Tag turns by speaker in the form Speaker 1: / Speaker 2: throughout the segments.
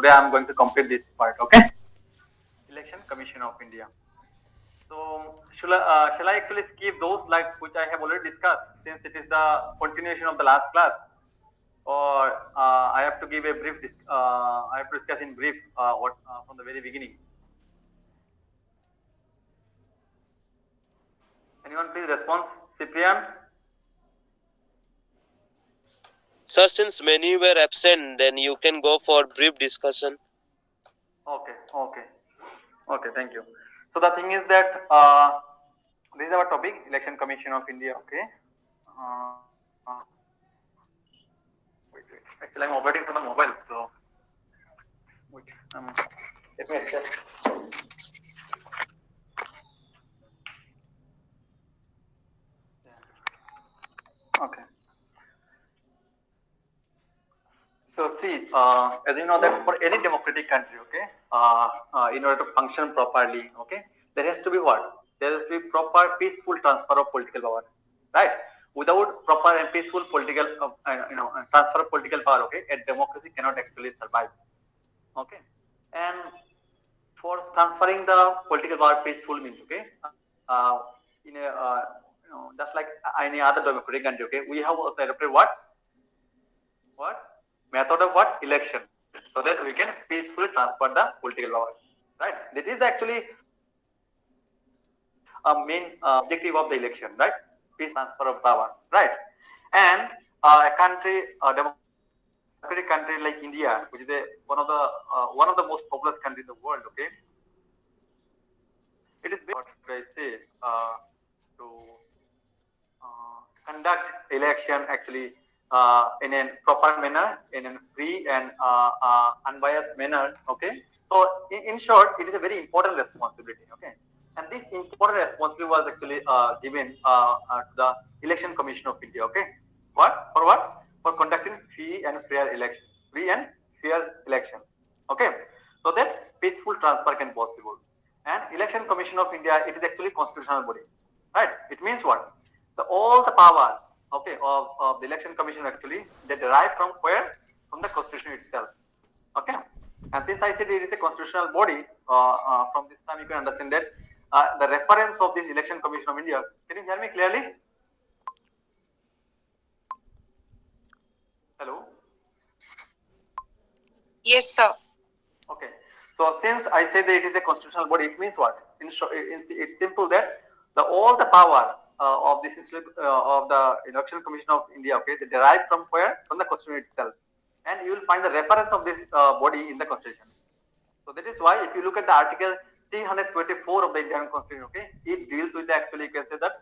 Speaker 1: today I am going to complete this part. Okay. Election Commission of India. So shall I actually skip those like which I have already discussed since it is the continuation of the last class, or I have to give a brief. I have to discuss in brief what from the very beginning. Anyone please respond, Cyprian?
Speaker 2: Sir, since many were absent, then you can go for brief discussion.
Speaker 1: Okay, okay, okay. Thank you. So the thing is that this is our topic, Election Commission of India. Okay. Uh, wait. Actually, I'm operating from the mobile, so wait. Let me adjust. Yeah. Okay. So see, as you know that for any democratic country, okay, in order to function properly, okay, there has to be what? There has to be proper peaceful transfer of political power, right? Without proper and peaceful political, transfer of political power, okay, a democracy cannot actually survive, okay. And for transferring the political power peaceful means, okay, in a, just like any other democratic country, okay, we have also adopted what method of what election, so that we can peacefully transfer the political power, right? This is actually a main objective of the election, right? Peace transfer of power, right? And a country, a democratic country like India, which is one of the most populous countries in the world, okay, it is very what should I say, to conduct election actually in a proper manner, in a free and unbiased manner. Okay, so in short, it is a very important responsibility. Okay, and this important responsibility was actually given to the Election Commission of India. Okay, what for what for conducting free and fair election, free and fair election. Okay, so that peaceful transfer can possible. And Election Commission of India, it is actually constitutional body, right? It means what? All the power, okay, of the election commission actually they derive from where? From the constitution itself. Okay. And since I said it is a constitutional body, from this time you can understand that the reference of this election commission of India. Can you hear me clearly? Hello.
Speaker 3: Yes, sir.
Speaker 1: Okay. So since I say that it is a constitutional body, it means what? It's simple that all the power of this of the Election Commission of India, okay, they derive from where? From the constitution itself, and you will find the reference of this body in the constitution. So that is why if you look at the article 324 of the Indian Constitution, okay, it deals with the actually you can say that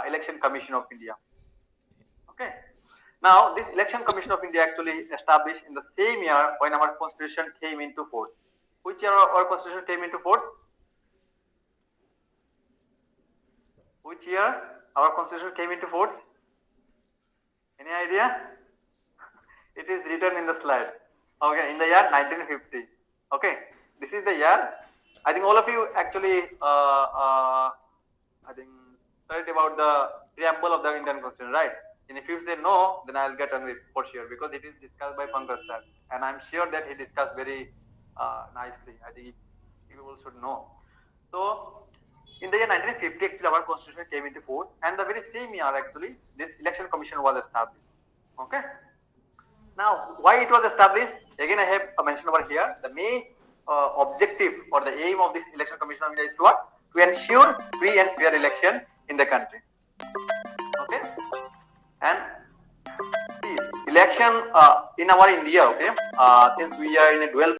Speaker 1: Election Commission of India. Okay. Now, this Election Commission of India actually established in the same year when our constitution came into force. Which year our constitution came into force? Which year our constitution came into force? Any idea? It is written in the slide. Okay, in the year 1950. Okay, this is the year. I think all of you actually, I think, studied about the preamble of the Indian Constitution, right? And if you say no, then I'll get angry for sure because it is discussed by Pankaj sir, and I'm sure that he discussed very nicely. I think you all should know. So, in the year 1950, actually, our constitution came into force, and the very same year, actually, this election commission was established. Okay. Now, why it was established? Again, I have mentioned over here the main objective or the aim of this election commission of India is what? To ensure free and fair election in the country. Okay. And see, election in our India, okay, since we are in a dual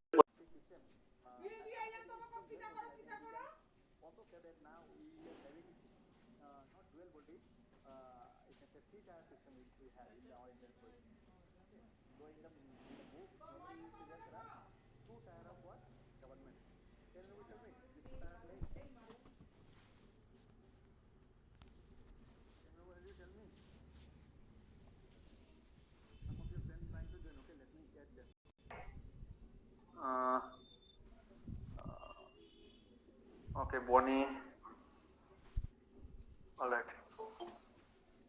Speaker 1: Uh, okay, Bonnie. All right.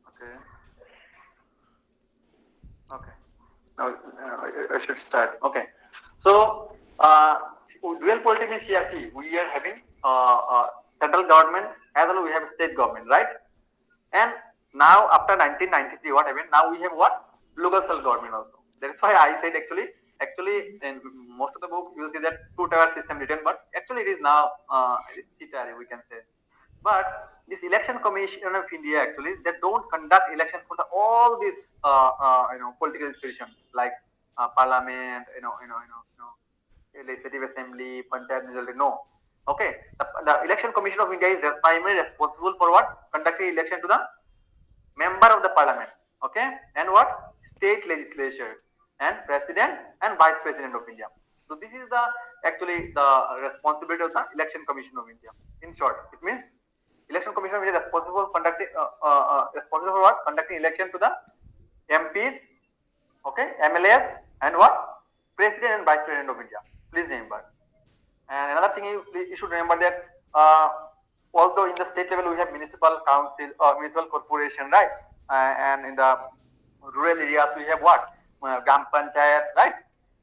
Speaker 1: Okay. Okay. Now I should start. Okay. So Uh, Dual polity means here, see, we are having central government as well we have state government, right? And now after 1993, what happened? Now we have what? Local self government also. That's why I said actually in most of the book you see that two-tier system written, but actually it is now it's three-tier, we can say. But this election commission of India actually they don't conduct election for all these political institutions like parliament, legislative assembly, panchayat, no. Okay, the election commission of India is primarily responsible for what? Conducting election to the member of the parliament, okay, and what? State legislature and president and vice president of India. So this is the actually the responsibility of the election commission of India. In short, it means election commission of India is responsible for conducting responsible for what? Conducting election to the MPs, okay, MLAs, and what? President and vice president of India. Please remember. And another thing you should remember that although in the state level we have municipal council or municipal corporation, right? And in the rural areas we have what? Gram panchayat, right?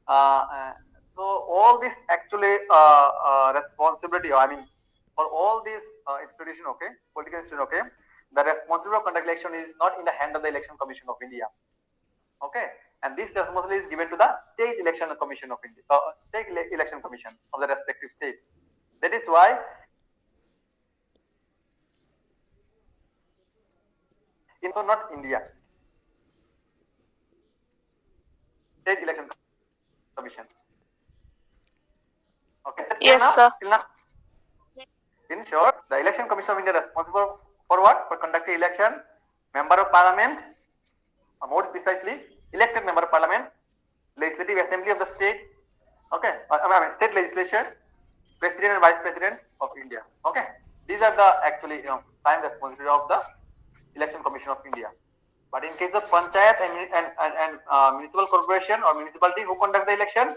Speaker 1: Uh, uh, so all this actually responsibility, I mean, for all these institution, okay, political institution, okay, the responsibility of conduct election is not in the hand of the election commission of India. Okay, and this responsibility is given to the state election commission of India, state election commission of the respective state. That is why in so not India, state election commission. Okay, clear
Speaker 3: Yes,
Speaker 1: now?
Speaker 3: sir.
Speaker 1: Till now? In short, the election commission of India is responsible for what? For conducting election, member of parliament, more precisely, elected member of parliament, legislative assembly of the state, okay, I mean state legislature, president and vice president of India. Okay, these are the actually prime responsibility of the election commission of India. But in case of panchayat and municipal corporation or municipality, who conduct the election?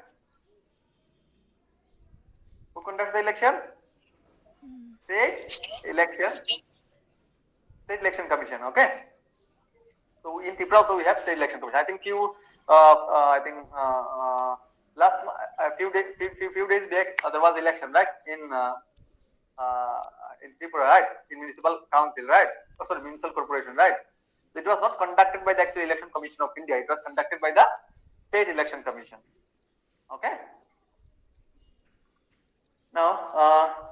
Speaker 1: Who conducts the election? State election, state election commission. Okay. So in Tripura also we have state election commission. I think last a few days back there was election, right? In Tripura, right? In municipal council, right? Oh, sorry, municipal corporation, right? It was not conducted by the actual election commission of India. It was conducted by the state election commission. Okay. Now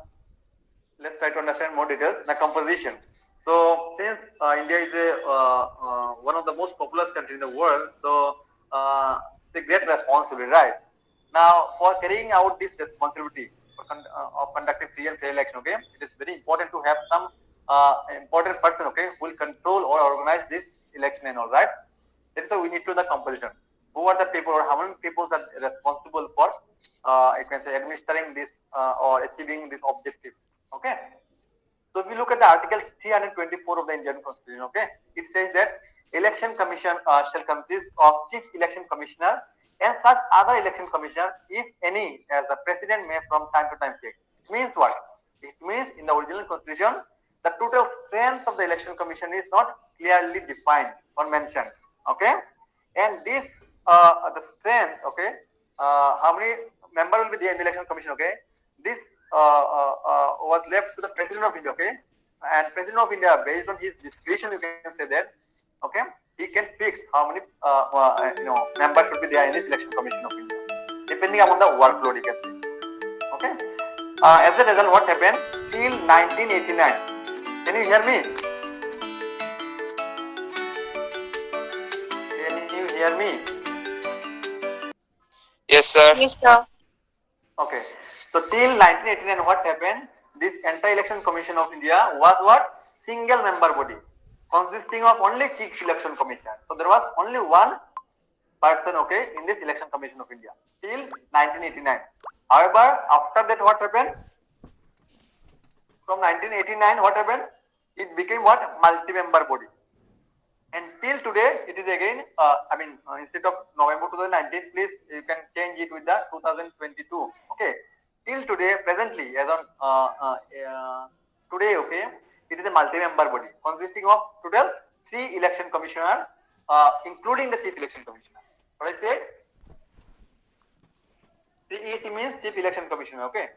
Speaker 1: let's try to understand more details. The composition. So since India is one of the most populous countries in the world, so it's a great responsibility, right? Now, for carrying out this responsibility of conducting free and fair election, okay, it is very important to have some important person, okay, who will control or organize this election and all, right? That's why we need to know the composition. Who are the people or how many people are responsible for, you can say, administering this or achieving this objective, okay? So if you look at the Article 324 of the Indian Constitution, okay, it says that election commission shall consist of chief election commissioner and such other election commissioners, if any, as the president may from time to time take. It means what? It means in the original constitution, the total strength of the election commission is not clearly defined or mentioned, okay, and this the strength, okay, how many members will be there in the election commission, okay, this was left to the president of India, okay, and president of India, based on his discretion, you can say that, okay, he can fix how many members should be there in this election commission of India, depending upon the workload, you can say, okay. As a result, what happened till 1989? Can you hear me? Can you hear me?
Speaker 2: Yes, sir.
Speaker 3: Yes, sir.
Speaker 1: Okay. So till 1989, what happened? This anti-election commission of India was what? Single member body consisting of only chief election commissioner. So there was only one person, okay, in this election commission of India till 1989. However, after that, what happened? From 1989, what happened? It became what? Multi-member body. And till today, it is again, instead of November 2019, please, you can change it with the 2022. Okay. Till today, presently, as on today, okay, it is a multi-member body consisting of total 3 election commissioners, including the chief election commissioner. What I said? CEC means Chief Election Commissioner. Okay.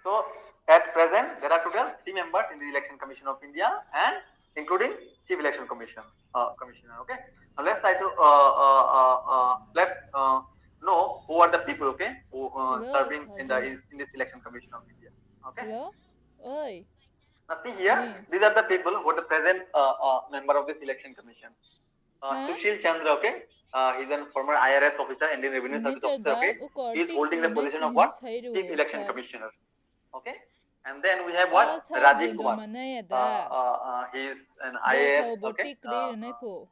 Speaker 1: So at present, there are total 3 members in the Election Commission of India, and including Chief Election Commissioner. Okay. Now let's try to let's know who are the people. Okay, who
Speaker 3: Hello,
Speaker 1: serving in the
Speaker 3: Saudi.
Speaker 1: in this Election Commission of India. Okay.
Speaker 3: Hello? Ơi,
Speaker 1: Now see here,
Speaker 3: nghe.
Speaker 1: these are the people who are the present member of this Election Commission.
Speaker 3: Hả?
Speaker 1: Sushil Chandra. Okay. He's a former IRS officer, Indian Revenue Service officer.
Speaker 3: Signature
Speaker 1: Okay.
Speaker 3: uko
Speaker 1: He is holding the
Speaker 3: tikine
Speaker 1: position of
Speaker 3: sini
Speaker 1: what? Chief
Speaker 3: sayro
Speaker 1: Election
Speaker 3: sa.
Speaker 1: Commissioner. Okay. And then we have what?
Speaker 3: Saudi
Speaker 1: Rajiv
Speaker 3: do
Speaker 1: Kumar.
Speaker 3: manaya da.
Speaker 1: He is an
Speaker 3: Bo
Speaker 1: IAS,
Speaker 3: sa bo
Speaker 1: okay,
Speaker 3: tikri na po.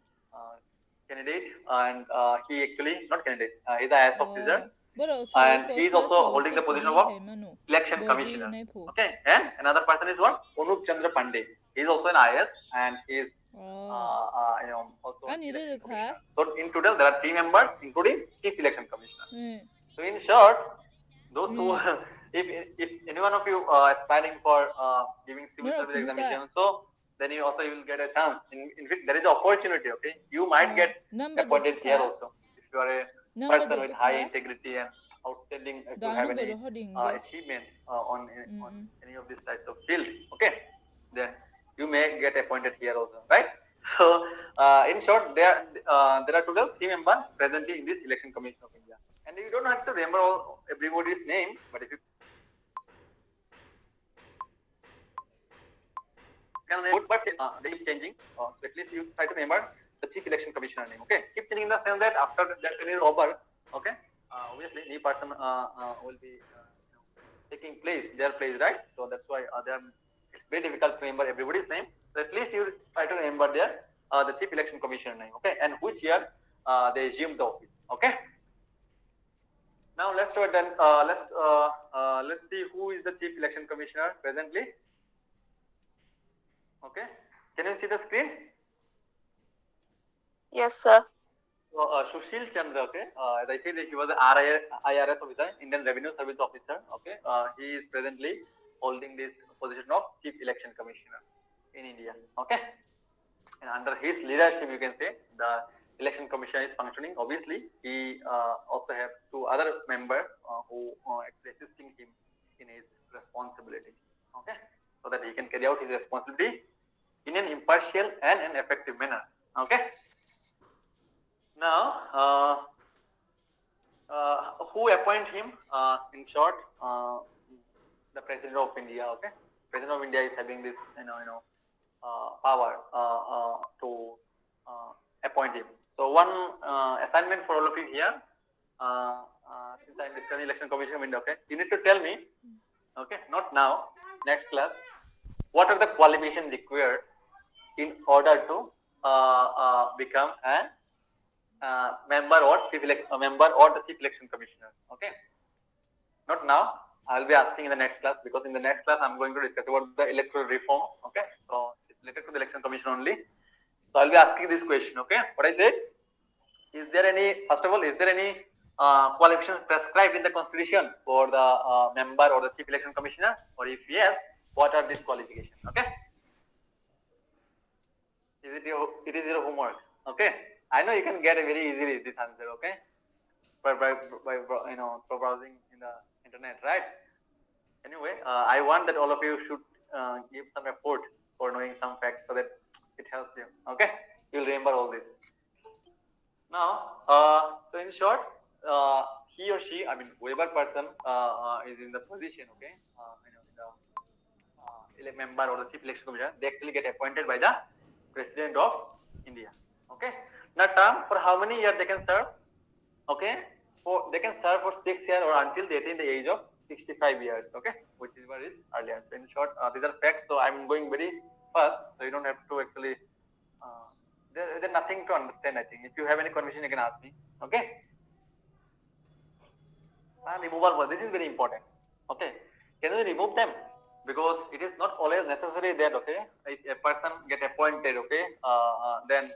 Speaker 1: candidate, and he actually not candidate. He's an IAS officer,
Speaker 3: Oh, bro sa
Speaker 1: and
Speaker 3: ko
Speaker 1: he is
Speaker 3: sa
Speaker 1: also
Speaker 3: sa
Speaker 1: holding the position
Speaker 3: tikri
Speaker 1: of
Speaker 3: hai manu.
Speaker 1: election
Speaker 3: Bo ri
Speaker 1: commissioner.
Speaker 3: na po.
Speaker 1: Okay, and another person is what? Anup Chandra Pandey. He is also an IAS, and he is
Speaker 3: Oh.
Speaker 1: also an
Speaker 3: Ani
Speaker 1: election
Speaker 3: rin ka?
Speaker 1: commissioner. So in total, there are 3 members, including chief election commissioner.
Speaker 3: Hmm.
Speaker 1: So in short, those who,
Speaker 3: Hmm.
Speaker 1: if any one of you aspiring for giving civil
Speaker 3: Mura
Speaker 1: service
Speaker 3: fuka.
Speaker 1: examination, so then you also will get a chance. In fact, there is an opportunity. Okay, you might get
Speaker 3: Number de
Speaker 1: appointed here
Speaker 3: puka.
Speaker 1: also if you are a
Speaker 3: Number
Speaker 1: person
Speaker 3: de
Speaker 1: with high
Speaker 3: puka.
Speaker 1: integrity and outstanding. If you have
Speaker 3: Danu
Speaker 1: any
Speaker 3: bodo hodinge.
Speaker 1: achievement on any of these types of field, okay, then you may get appointed here also, right? So in short, there are total 3 members presently in this Election Commission of India, and you don't have to remember everybody's name, but if you can remember, but they keep changing. So at least you try to remember the Chief Election Commissioner name. Okay, keep changing in the sense that after that is over, okay, obviously new person will be taking their place, right? So that's why it's very difficult to remember everybody's name. So at least you try to remember the Chief Election Commissioner name, okay, and which year they assumed the office. Okay. Now let's do it. Then let's see who is the Chief Election Commissioner presently. Okay, can you see the screen?
Speaker 2: Yes, sir.
Speaker 1: So Sushil Chandra, okay, as I said, he was an IRS officer, Indian Revenue Service officer. Okay, he is presently holding this position of Chief Election Commissioner in India. Okay, and under his leadership, you can say the Election Commission is functioning. Obviously, he also have 2 other members who actually assisting him in his responsibility. Okay, so that he can carry out his responsibility in an impartial and an effective manner. Okay. Now, who appoint him? In short, the President of India. Okay, President of India is having this, power to appoint him. So one assignment for all of you here. Since I'm discussing Election Commission of India, okay, you need to tell me. Okay, not now. Next class. What are the qualifications required in order to become a member or the chief election commissioner? Okay, not now. I'll be asking in the next class, because in the next class I'm going to discuss about the electoral reform. Okay, so it's related to the election commission only. So I'll be asking this question. Okay, what I said, is there any, first of all, is there any qualifications prescribed in the constitution for the member or the chief election commissioner, or if yes, what are these qualifications? Okay, it is your homework. Okay, I know you can get it very easily this answer. Okay, by browsing in the internet, right? Anyway, I want that all of you should give some effort for knowing some facts so that it helps you. Okay, you'll remember all this. Now, so in short, he or she, I mean, whoever person is in the position, okay, in the member or the chief election commissioner, they actually get appointed by the President of India. Okay. Now, term for how many years they can serve? Okay, they can serve for 6 years or until they attain the age of 65 years. Okay, which is what is earlier. So in short, these are facts. So I'm going very fast, so you don't have to actually. There's nothing to understand. I think if you have any confusion, you can ask me. Okay. Removal. This is very important. Okay. Can we remove them? Because it is not always necessary that, okay, if a person get appointed, okay, then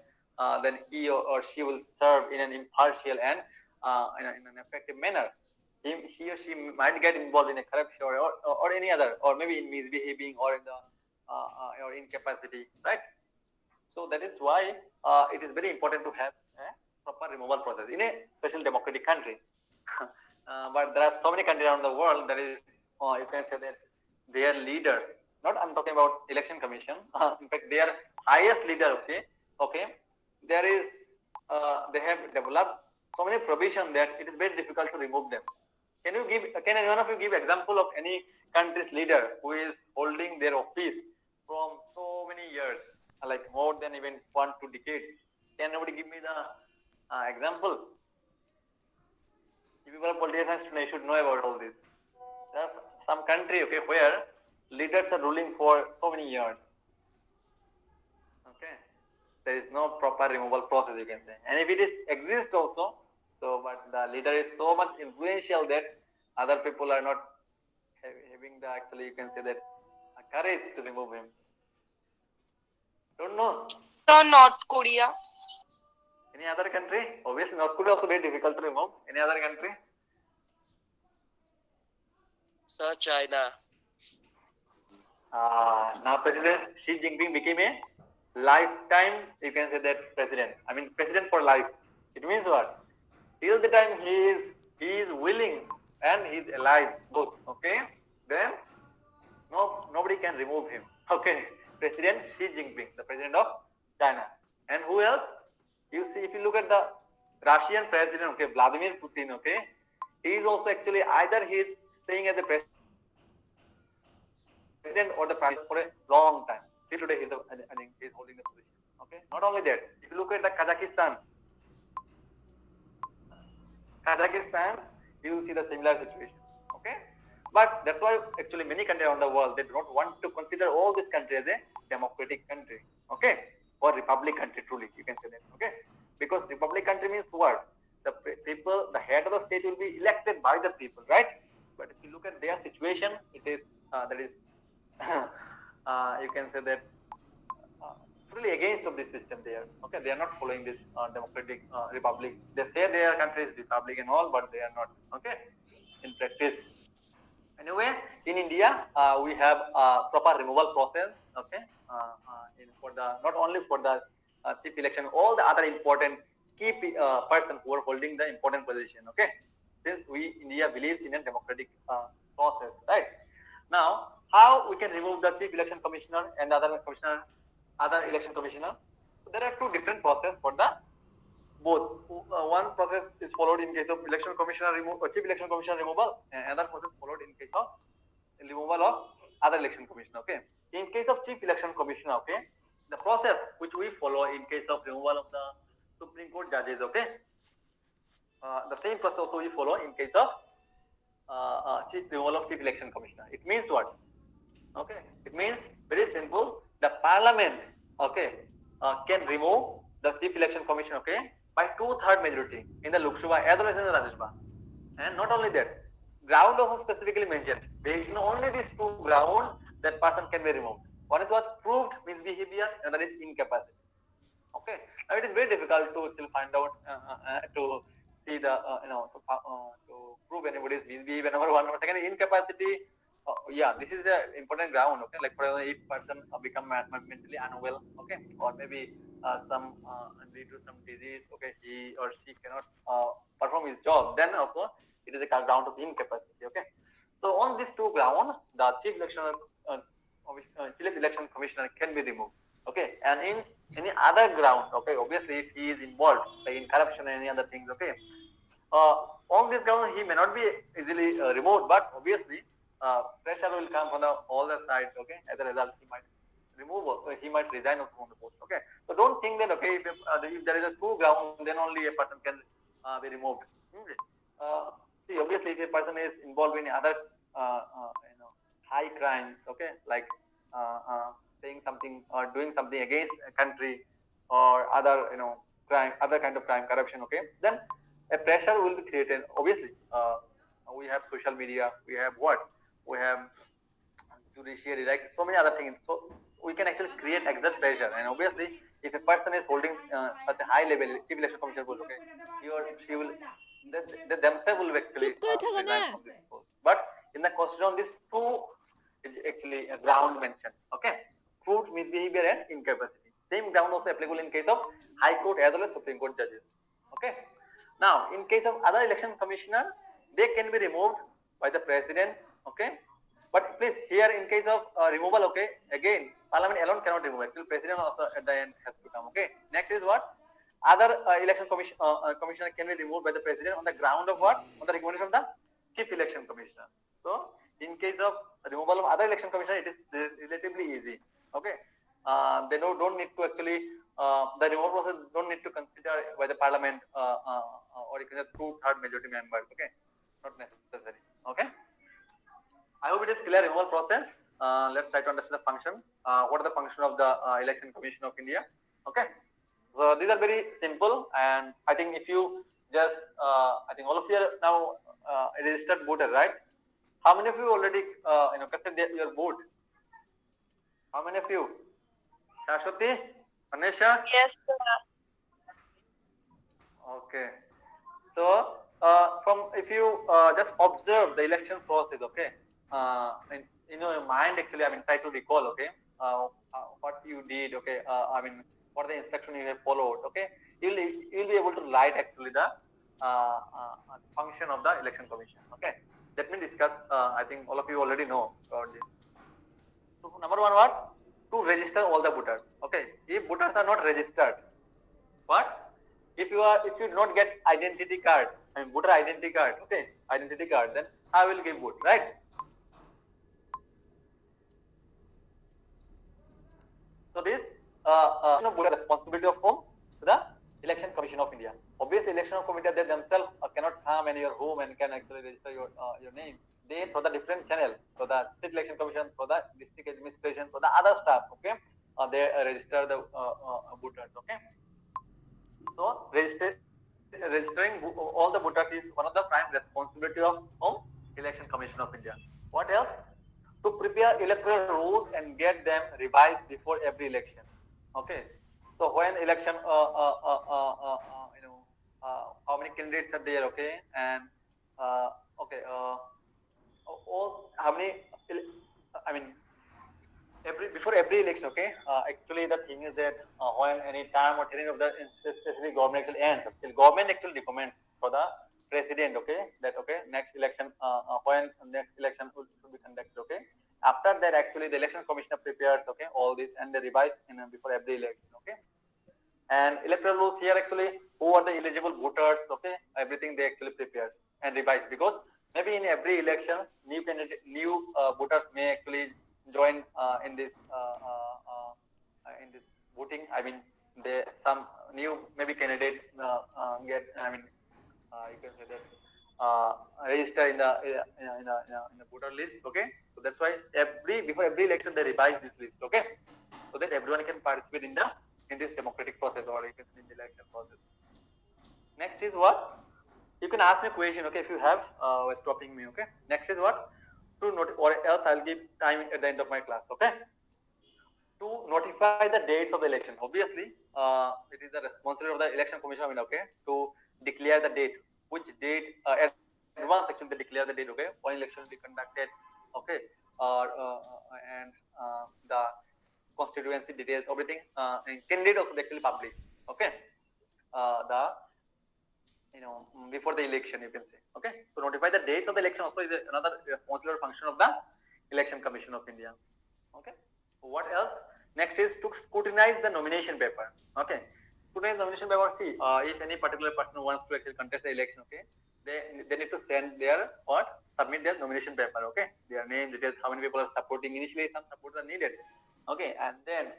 Speaker 1: he or she will serve in an impartial and in an effective manner. He or she might get involved in a corruption or any other, or maybe in misbehaving or in the or incapacity, right? So that is why it is very important to have a proper removal process in a special democratic country. But there are so many countries around the world that is, you can say that their leader, not I'm talking about election commission, in fact, their highest leader, okay, there is, they have developed so many provisions that it is very difficult to remove them. Can any one of you give example of any country's leader who is holding their office from so many years, like more than even 1 2 decades? Can anybody give me the example? If you are a politician, you should know about all this. There's some country, okay, where leaders are ruling for so many years. Okay, there is no proper removal process, you can say. And if it is exists also, so but the leader is so much influential that other people are not having the, actually you can say that, courage to remove him. Don't know.
Speaker 4: So North Korea.
Speaker 1: Any other country? Obviously, North Korea also very difficult to remove. Any other country?
Speaker 2: Sir, China.
Speaker 1: Now President Xi Jinping became a lifetime, you can say that, president. I mean, president for life. It means what? Till the time he is willing and he is alive, both. Okay, then nobody can remove him. Okay, President Xi Jinping, the president of China. And who else? You see, if you look at the Russian president, okay, Vladimir Putin, okay, he is also actually either he is staying as the president or the prime minister for a long time. Till today, I think he is holding the position. Okay, not only that, if you look at the Kazakhstan, you will see the similar situation. Okay, but that's why actually many countries around the world, they do not want to consider all these countries as a democratic country. Okay, or republic country, truly you can say that. Okay, because republic country means what? The people, the head of the state will be elected by the people, right? But if you look at their situation, it is that is you can say that totally against of this system there. Okay, they are not following this democratic republic. They say their country is republic and all, but they are not. Okay, in practice. Anyway, in India, we have proper removal process. Okay, for the, not only for the chief election, all the other important key person who are holding the important position. Okay, since we India believes in a democratic process, right? Now, how we can remove the chief election commissioner and other commissioner, other election commissioner? So there are two different process for the both. One process is followed in case of election commissioner chief election commissioner removal, and another process followed in case of removal of other election commissioner. Okay, in case of chief election commissioner, okay, the process which we follow in case of removal of the Supreme Court judges, okay, the same process also we follow in case of removal of chief election commissioner. It means what? Okay, it means very simple. The parliament, okay, can remove the chief election commission, okay, by 2/3 majority in the Lok Sabha as well as in the Rajya Sabha. And not only that, ground also specifically mentioned. There is only these two ground that person can be removed. One is what? Proved misbehavior, and that is incapacity. Okay, now it is very difficult to still find out to see the to prove anybody's misbehavior. Number one, number second, incapacity. Yeah, this is the important ground. Okay, like for example, if person become mentally unwell, okay, or maybe some due to some disease, okay, he or she cannot perform his job, then also it is a ground of incapacity. Okay, so on these two ground, the chief election commissioner can be removed. Okay, and in any other ground, okay, obviously if he is involved like in corruption and any other things, okay, on this ground he may not be easily removed, but obviously pressure will come from all the sides. Okay, as a result, he might he might resign from the post. Okay, so don't think that okay, if there is a true ground, then only a person can be removed. Okay. See, obviously, if a person is involved in other high crimes, okay, like saying something or doing something against a country or other crime, other kind of crime, corruption, okay, then a pressure will be created. Obviously, we have social media, we have what, we have judiciary, like so many other things. So we can actually create excess pressure, and obviously, if a person is holding such a high level chief election commissioner post, okay, he or she will, they themselves will actually
Speaker 3: চুপ করে থাকো না
Speaker 1: resign from this post. But in the constitution, these two is actually a ground mentioned. Okay, proved misbehavior and incapacity. Same ground also applicable in case of High Court as well as Supreme Court judges. Okay. Now, in case of other election commissioner, they can be removed by the president. Okay. But please, here in case of removal, okay, again, parliament alone cannot remove it. Still, president also at the end has to come. Okay. Next is what? Other election commissioner can be removed by the president on the ground of what? On the recommendation of the chief election commissioner. So, in case of removal of other election commissioner, it is relatively easy. Okay. They don't need to actually the removal process don't need to consider by the parliament or you can say 2/3 majority members. Okay, not necessary. Okay, I hope it is clear removal process. Let's try to understand the function. What is the function of the Election Commission of India? Okay, so these are very simple, and I think if you just I think all of you are now registered voter, right? How many of you already casted your vote? How many of you? Shashwati, Anisha?
Speaker 4: Yes, sir.
Speaker 1: Okay. So, from if you just observe the election process, okay, in your mind actually, I mean, try to recall, okay, what you did, okay, I mean, what the instruction you have followed, okay, you'll be able to write actually the function of the election commission, okay. Let me discuss. I think all of you already know about this. So, number one, what? To register all the voters, okay. If voters are not registered, what? If you do not get identity card, I mean voter identity card, okay, identity card, then I will give vote, right? So this responsibility of whom? To the Election Commission of India. Obviously, Election Committee they themselves cannot come in your home and can actually register your name. They through the different channels, so the state election commission, for the district administration, for the other staff, okay, they register the voters, okay. So registering all the voters is one of the prime responsibility of Election Commission of India. What else? To prepare electoral rules and get them revised before every election. Okay. So when election, how many candidates are there? Okay, and okay, all how many? I mean, before every election, okay. Actually, the thing is that when any time or hearing of the specific government actually ends, still government actually recommends for the president, okay, that okay, next election, when next election should be conducted, okay. After that, actually, the election commissioner prepares, okay, all this and they revise before every election, okay. And electoral rules here actually, who are the eligible voters, okay, everything they actually prepare and revise because maybe in every election, new candidate, new voters may actually join in this voting. I mean, they some new maybe candidate get. I mean, you can say that register in the voter list. Okay, so that's why before every election they revise this list. Okay, so that everyone can participate in this democratic process or you can say in the election process. Next is what? You can ask me a question, okay, if you have stopping me, okay. Next is what? To note or else I'll give time at the end of my class, okay. To notify the dates of the election. Obviously, it is the responsibility of the election commission, I mean, okay, to declare the date. Which date advance actually they declare the date, okay, when election will be conducted, okay, and the constituency details, everything, and candidate also they actually publish, okay, the before the election, you can say, okay. So notify the dates of the election also is another responsible function of the Election Commission of India, okay. What else? Next is to scrutinize the nomination paper, okay. Scrutinize nomination paper. See, if any particular person wants to actually contest the election, okay, they need to send their submit their nomination paper, okay, their name, details, how many people are supporting. Initially, some supports are needed, okay, and then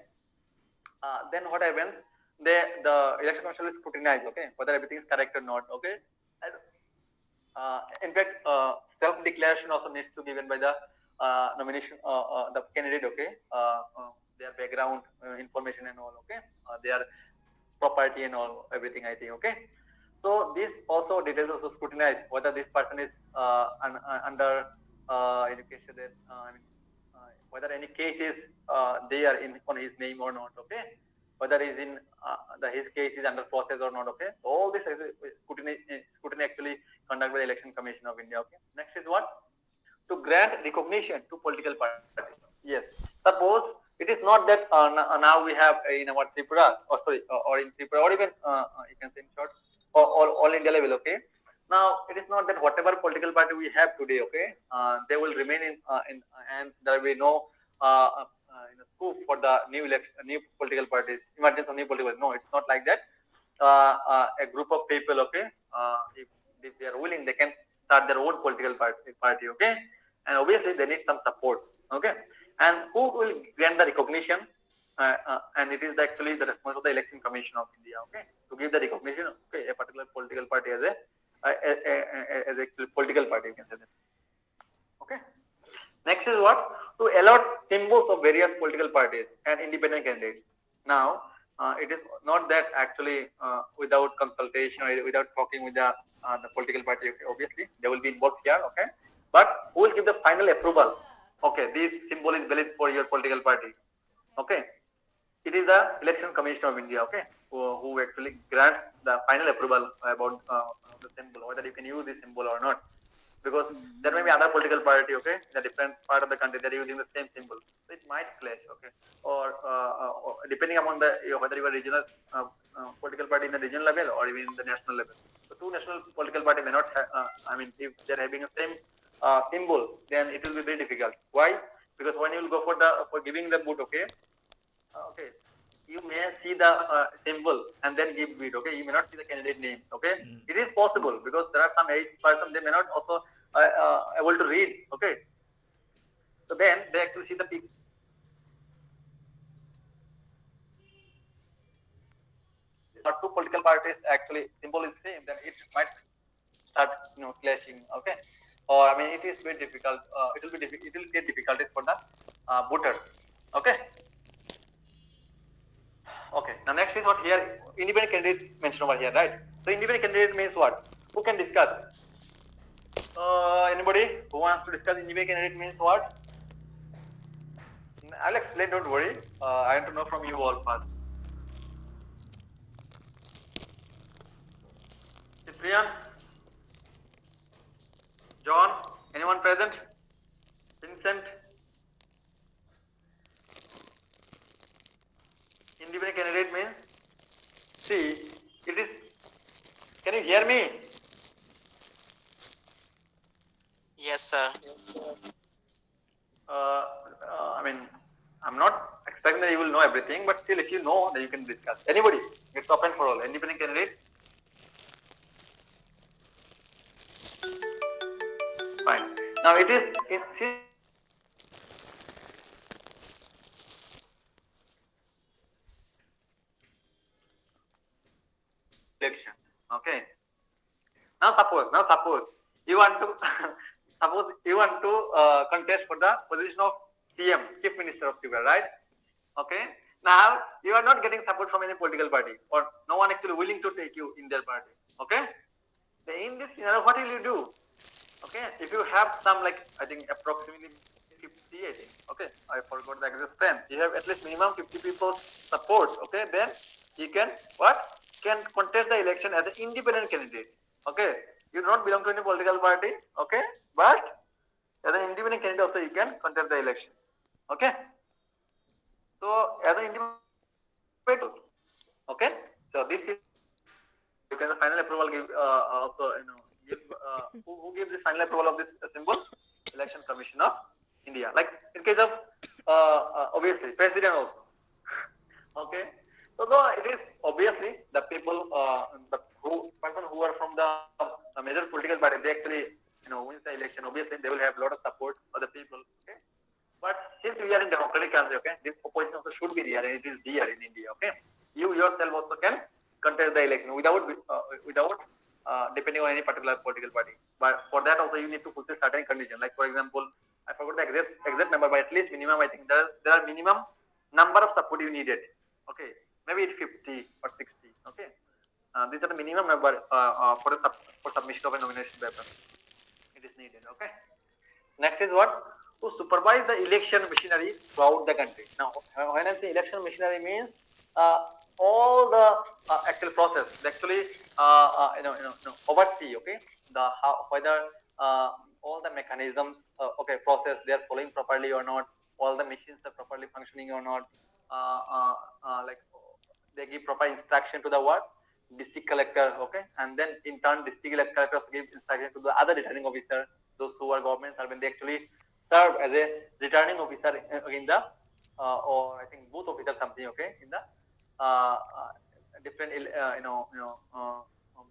Speaker 1: what happens? The election commission will scrutinize, okay, whether everything is correct or not, okay. And, in fact, self-declaration also needs to be given by the nomination, the candidate, okay, their background information and all, okay, their property and all, everything, I think, okay. So this also details also scrutinize whether this person is under education, I mean, whether any case is there on his name or not, okay. Whether is in his case is under process or not, okay. So all this scrutiny actually conducted by the Election Commission of India, okay. Next is what? To grant recognition to political parties. Yes. Suppose it is not that now we have in our Tripura, or sorry, or in Tripura, or even you can say in short, all India level. Okay. Now it is not that whatever political party we have today, okay, they will remain in and there will be no scope for the new election, new political parties, emergence of new political parties. No, it's not like that. A group of people, okay, if they are willing, they can start their own political party, okay, and obviously they need some support, okay, and who will grant the recognition, and it is actually the responsibility of the Election Commission of India, okay, to give the recognition, okay, a particular political party as a political party, you can say that, okay. Next is what? To allot symbols of various political parties and independent candidates. Now, it is not that actually without consultation or without talking with the political party. Okay, obviously, they will be involved here. Okay, but who will give the final approval? Okay, this symbol is valid for your political party. Okay, it is the Election Commission of India. Okay, who actually grants the final approval about the symbol, whether you can use this symbol or not, because there may be other political party, okay, in a different part of the country, they're using the same symbol, so it might clash, okay, or depending upon the whether you are regional political party in the regional level or even in the national level. So two national political party may not I mean, if they're having the same symbol, then it will be very difficult. Why? Because when you will go for giving the vote, okay, okay, you may see the symbol and then give it, okay, you may not see the candidate name, okay. It is possible because there are some age person, they may not also able to read, okay, so then they actually see the people or two political parties actually symbol is same, then it might start clashing, okay, or I mean it is very difficult, it will be it will get difficulties for the voters, okay. Okay, now next is what here, independent candidate mentioned over here, right? So independent candidate means what? Who can discuss? Anybody who wants to discuss independent candidate means what? I'll explain, don't worry. I want to know from you all first. Cyprian, John, anyone present? Vincent, independent candidate means, see, it is, can you hear me?
Speaker 2: Yes, sir.
Speaker 1: I mean, I'm not expecting that you will know everything, but still, if you know, then you can discuss. Anybody, it's open for all. Independent candidate, fine. Now it is election. Okay. Now suppose you want to suppose you want to contest for the position of CM, Chief Minister of Tripura, right? Okay. Now you are not getting support from any political party, or no one actually willing to take you in their party. Okay. Then in this scenario, what will you do? Okay. If you have some, like, I think approximately 50, I think. Okay. I forgot the exact strength. You have at least minimum 50 people support. Okay. Then you can what? Can contest the election as an independent candidate. Okay. You do not belong to any political party. Okay. But as an independent candidate also you can contest the election. Okay. So as an independent, okay. So this is, you can the final approval give also give who gives the final approval of this symbol? Election Commission of India. Like in case of obviously president also. Okay. So though it is obviously the people, the person who are from the major political party, they actually wins the election. Obviously they will have a lot of support for the people. Okay. But since we are in democratic country, okay, this opposition also should be there, and it is there in India. Okay. You yourself also can contest the election without depending on any particular political party. But for that also you need to fulfill certain conditions. Like for example, I forgot the exact number, but at least minimum, I think there are minimum number of support you needed. Okay, maybe it's 50 or 60. Okay, these are the minimum number for submission of a nomination paper. It is needed. Okay. Next is what? To supervise the election machinery throughout the country. Now, when I say election machinery means all the actual process, actually oversee, okay, the whether all the mechanisms, okay, process, they are following properly or not, all the machines are properly functioning or not, like they give proper instruction to the what district collector, okay, and then in turn district collectors give instruction to the other returning officer, those who are government servant. They actually serve as a returning officer in the or I think booth officer something, okay, in the different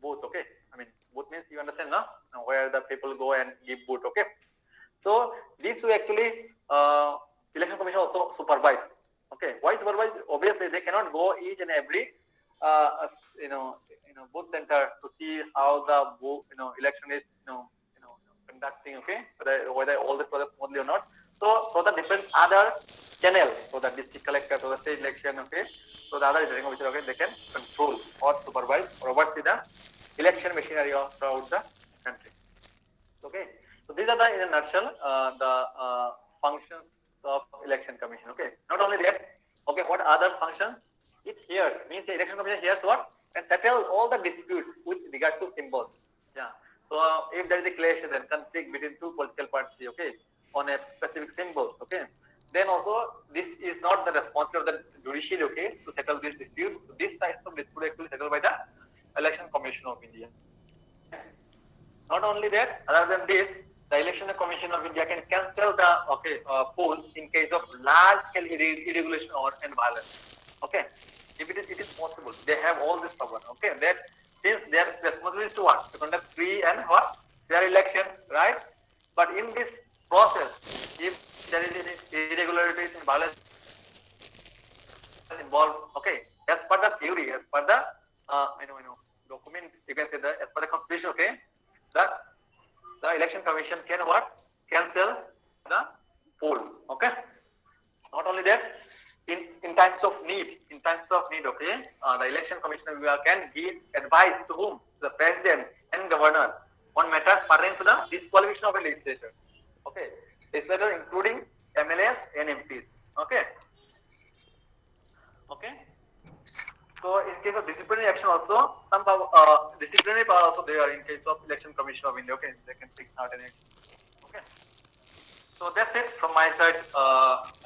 Speaker 1: booth, okay. I mean booth means you understand, no? Where the people go and give booth, okay. So this will actually election commission also supervise. Okay, why supervise? Obviously, they cannot go each and every booth center to see how the election is conducting. Okay, whether all the process smoothly or not. So the different other channel, so the district collector, so the state election. Okay, so the other returning officer, okay, they can control or supervise or oversee the election machinery throughout the country. Okay, so these are the in a nutshell the functions of election commission. Okay, not only that, okay, what other functions it hears, means the election commission hears what and settle all the disputes with regard to symbols. Yeah, so if there is a clash and conflict between two political parties, okay, on a specific symbol, okay, then also this is not the responsibility of the judiciary, okay, to settle this dispute. So this types of dispute actually settled by the election commission of India. Okay, not only that, other than this, the Election Commission of India can cancel the polls in case of large scale irregulation or and violence. Okay, if it is possible, they have all this power. Okay, that since their responsibility is to what, to conduct free and what fair election, right? But in this process, if there is any irregularities and violence involved, okay, as per the theory, as per the document, you can say that as per the constitution, okay, the election commission can what? Cancel the poll. Okay. Not only that, in times of need, okay, the election commissioner can give advice to whom? The president and governor on matters pertaining to the disqualification of a legislator. Okay. Legislator including MLAs and MPs. Okay. Okay. So in case of disciplinary action also, some disciplinary power also there in case of election commission of India. Okay, they can take certain action. Okay. So that's it from my side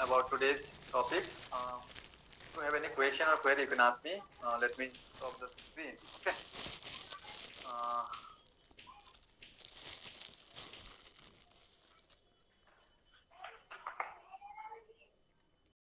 Speaker 1: about today's topic. If you have any question or query, you can ask me. Let me stop the screen. Okay.